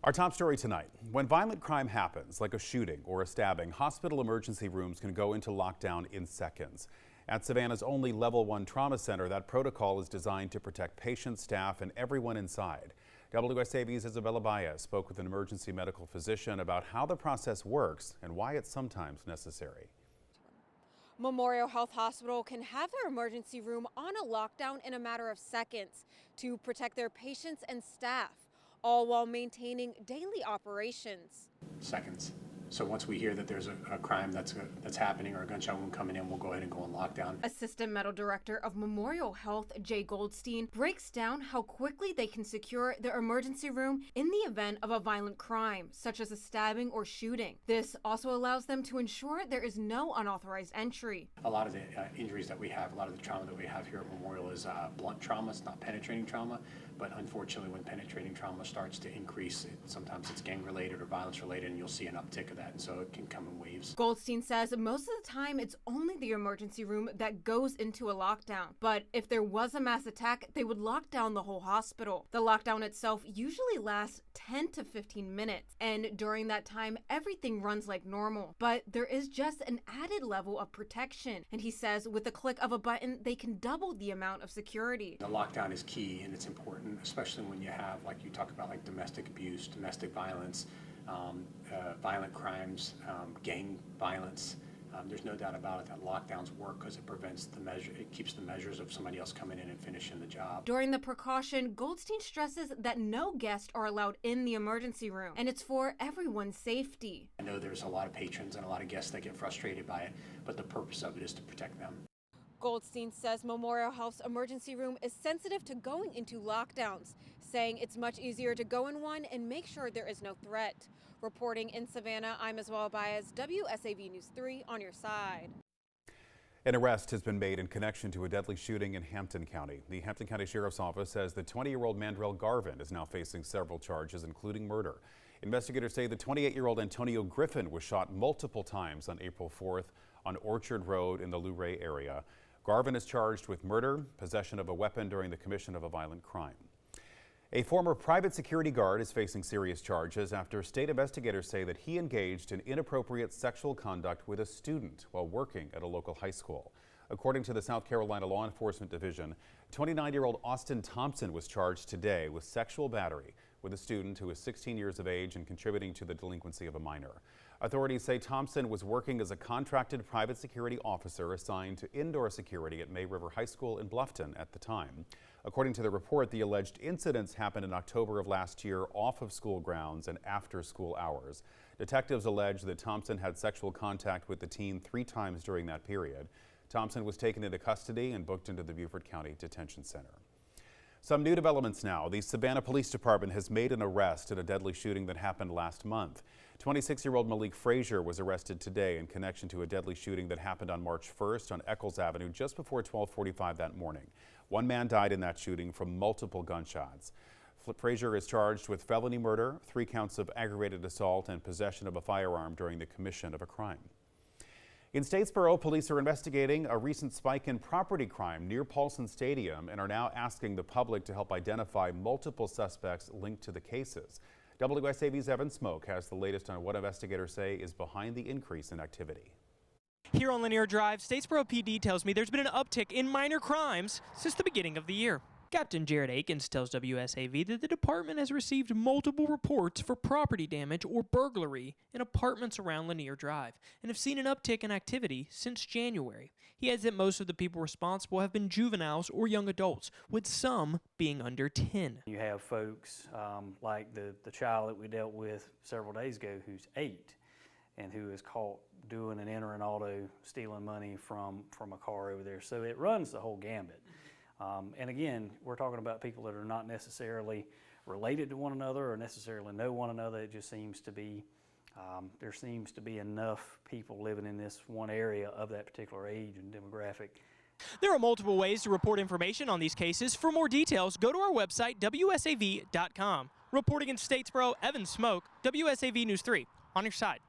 Our top story tonight. When violent crime happens, like a shooting or a stabbing, hospital emergency rooms can go into lockdown in seconds. At Savannah's only Level 1 trauma center, that protocol is designed to protect patients, staff, and everyone inside. WSAV's Isabella Baez spoke with an emergency medical physician about how the process works and why it's sometimes necessary. Memorial Health Hospital can have their emergency room on a lockdown in a matter of seconds to protect their patients and staff, all while maintaining daily operations. Seconds. So once we hear that there's a crime that's happening or a gunshot wound coming in, we'll go ahead and go on lockdown. Assistant Medical Director of Memorial Health, Jay Goldstein, breaks down how quickly they can secure their emergency room in the event of a violent crime, such as a stabbing or shooting. This also allows them to ensure there is no unauthorized entry. A lot of the injuries that we have, a lot of the trauma that we have here at Memorial is blunt trauma. It's not penetrating trauma, but unfortunately when penetrating trauma starts to increase, sometimes it's gang related or violence related, and you'll see an uptick of that, and so it can come in waves. Goldstein says most of the time it's only the emergency room that goes into a lockdown, but if there was a mass attack, they would lock down the whole hospital. The lockdown itself usually lasts 10 to 15 minutes, and during that time everything runs like normal, but there is just an added level of protection, and he says with the click of a button they can double the amount of security. The lockdown is key, and it's important, especially when you have, like you talk about, like domestic abuse, domestic violence, violent crimes, gang violence. There's no doubt about it that lockdowns work because it keeps the measures of somebody else coming in and finishing the job. During the precaution, Goldstein stresses that no guests are allowed in the emergency room, and it's for everyone's safety. I know there's a lot of patrons and a lot of guests that get frustrated by it, but the purpose of it is to protect them. Goldstein says Memorial Health's emergency room is sensitive to going into lockdowns, saying it's much easier to go in one and make sure there is no threat. Reporting in Savannah, I'm Isabella Baez, WSAV News 3 on your side. An arrest has been made in connection to a deadly shooting in Hampton County. The Hampton County Sheriff's Office says the 20-year-old Mandrell Garvin is now facing several charges, including murder. Investigators say the 28-year-old Antonio Griffin was shot multiple times on April 4th on Orchard Road in the Luray area. Garvin is charged with murder, possession of a weapon during the commission of a violent crime. A former private security guard is facing serious charges after state investigators say that he engaged in inappropriate sexual conduct with a student while working at a local high school. According to the South Carolina Law Enforcement Division, 29-year-old Austin Thompson was charged today with sexual battery with a student who is 16 years of age and contributing to the delinquency of a minor. Authorities say Thompson was working as a contracted private security officer assigned to indoor security at May River High School in Bluffton at the time. According to the report, the alleged incidents happened in October of last year off of school grounds and after school hours. Detectives allege that Thompson had sexual contact with the teen 3 times during that period. Thompson was taken into custody and booked into the Beaufort County Detention Center. Some new developments now. The Savannah Police Department has made an arrest in a deadly shooting that happened last month. 26-year-old Malik Frazier was arrested today in connection to a deadly shooting that happened on March 1st on Echols Avenue just before 12:45 that morning. One man died in that shooting from multiple gunshots. Frazier is charged with felony murder, 3 counts of aggravated assault, and possession of a firearm during the commission of a crime. In Statesboro, police are investigating a recent spike in property crime near Paulson Stadium and are now asking the public to help identify multiple suspects linked to the cases. WSAV's Evan Smoke has the latest on what investigators say is behind the increase in activity. Here on Lanier Drive, Statesboro PD tells me there's been an uptick in minor crimes since the beginning of the year. Captain Jared Akins tells WSAV that the department has received multiple reports for property damage or burglary in apartments around Lanier Drive and have seen an uptick in activity since January. He adds that most of the people responsible have been juveniles or young adults, with some being under 10. You have folks like the child that we dealt with several days ago who's 8 and who is caught doing an enter an auto, stealing money from a car over there. So it runs the whole gambit. And again, we're talking about people that are not necessarily related to one another or necessarily know one another. It just seems to be, there seems to be enough people living in this one area of that particular age and demographic. There are multiple ways to report information on these cases. For more details, go to our website, WSAV.com. Reporting in Statesboro, Evan Smoke, WSAV News 3, on your side.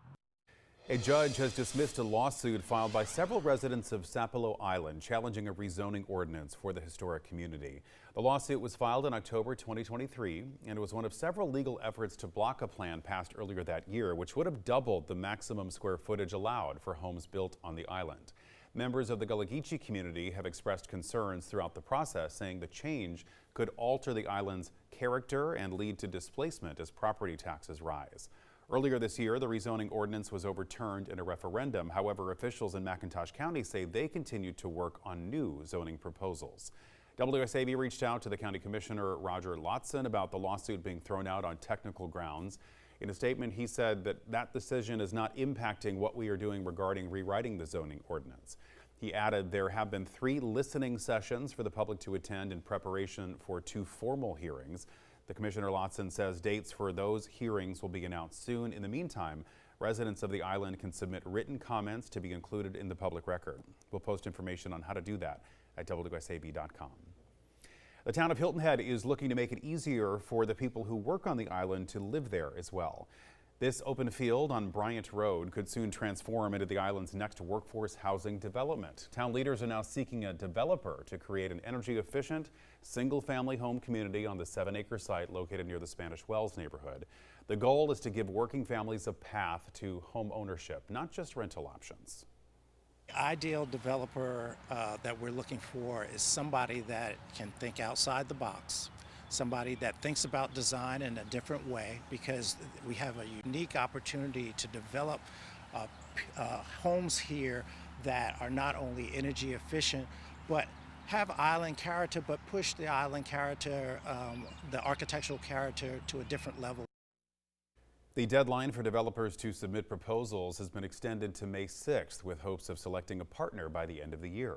A judge has dismissed a lawsuit filed by several residents of Sapelo Island challenging a rezoning ordinance for the historic community. The lawsuit was filed in October 2023 and was one of several legal efforts to block a plan passed earlier that year, which would have doubled the maximum square footage allowed for homes built on the island. Members of the Gullah Geechee community have expressed concerns throughout the process, saying the change could alter the island's character and lead to displacement as property taxes rise. Earlier this year, the rezoning ordinance was overturned in a referendum. However, officials in McIntosh County say they continue to work on new zoning proposals. WSAV reached out to the County Commissioner Roger Lotson about the lawsuit being thrown out on technical grounds. In a statement, he said that decision is not impacting what we are doing regarding rewriting the zoning ordinance. He added there have been 3 listening sessions for the public to attend in preparation for 2 formal hearings. The Commissioner Lotson says dates for those hearings will be announced soon. In the meantime, residents of the island can submit written comments to be included in the public record. We'll post information on how to do that at WSAV.com. The town of Hilton Head is looking to make it easier for the people who work on the island to live there as well. This open field on Bryant Road could soon transform into the island's next workforce housing development. Town leaders are now seeking a developer to create an energy-efficient, single-family home community on the 7-acre site located near the Spanish Wells neighborhood. The goal is to give working families a path to home ownership, not just rental options. The ideal developer that we're looking for is somebody that can think outside the box. Somebody that thinks about design in a different way, because we have a unique opportunity to develop homes here that are not only energy efficient, but have island character, but push the island character, the architectural character to a different level. The deadline for developers to submit proposals has been extended to May 6th, with hopes of selecting a partner by the end of the year.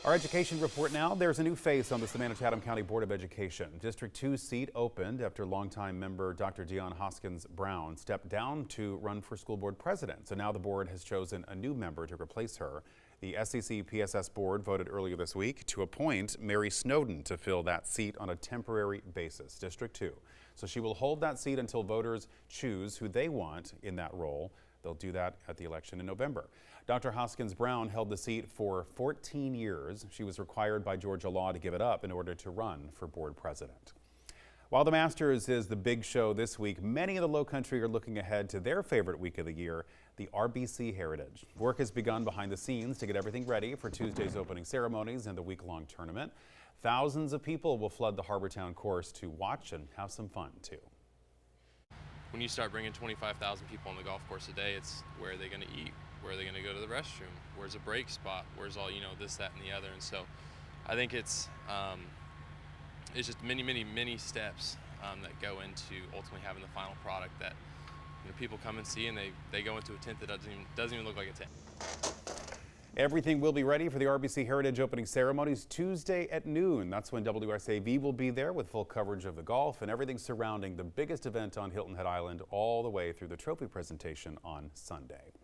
Our education report now. There's a new face on the Savannah-Chatham County Board of Education. District 2 seat opened after longtime member Dr. Dion Hoskins Brown stepped down to run for school board president. So now the board has chosen a new member to replace her. The SEC PSS board voted earlier this week to appoint Mary Snowden to fill that seat on a temporary basis, District 2. So she will hold that seat until voters choose who they want in that role. They'll do that at the election in November. Dr. Hoskins Brown held the seat for 14 years. She was required by Georgia law to give it up in order to run for board president. While the Masters is the big show this week, many in the Lowcountry are looking ahead to their favorite week of the year, the RBC Heritage. Work has begun behind the scenes to get everything ready for Tuesday's opening ceremonies and the week-long tournament. Thousands of people will flood the Harbortown course to watch and have some fun, too. When you start bringing 25,000 people on the golf course a day, it's where are they going to eat? Where are they going to go to the restroom? Where's a break spot? Where's all, this, that, and the other? And so I think it's just many, many, many steps that go into ultimately having the final product that people come and see, and they go into a tent that doesn't even look like a tent. Everything will be ready for the RBC Heritage opening ceremonies Tuesday at noon. That's when WSAV will be there with full coverage of the golf and everything surrounding the biggest event on Hilton Head Island all the way through the trophy presentation on Sunday.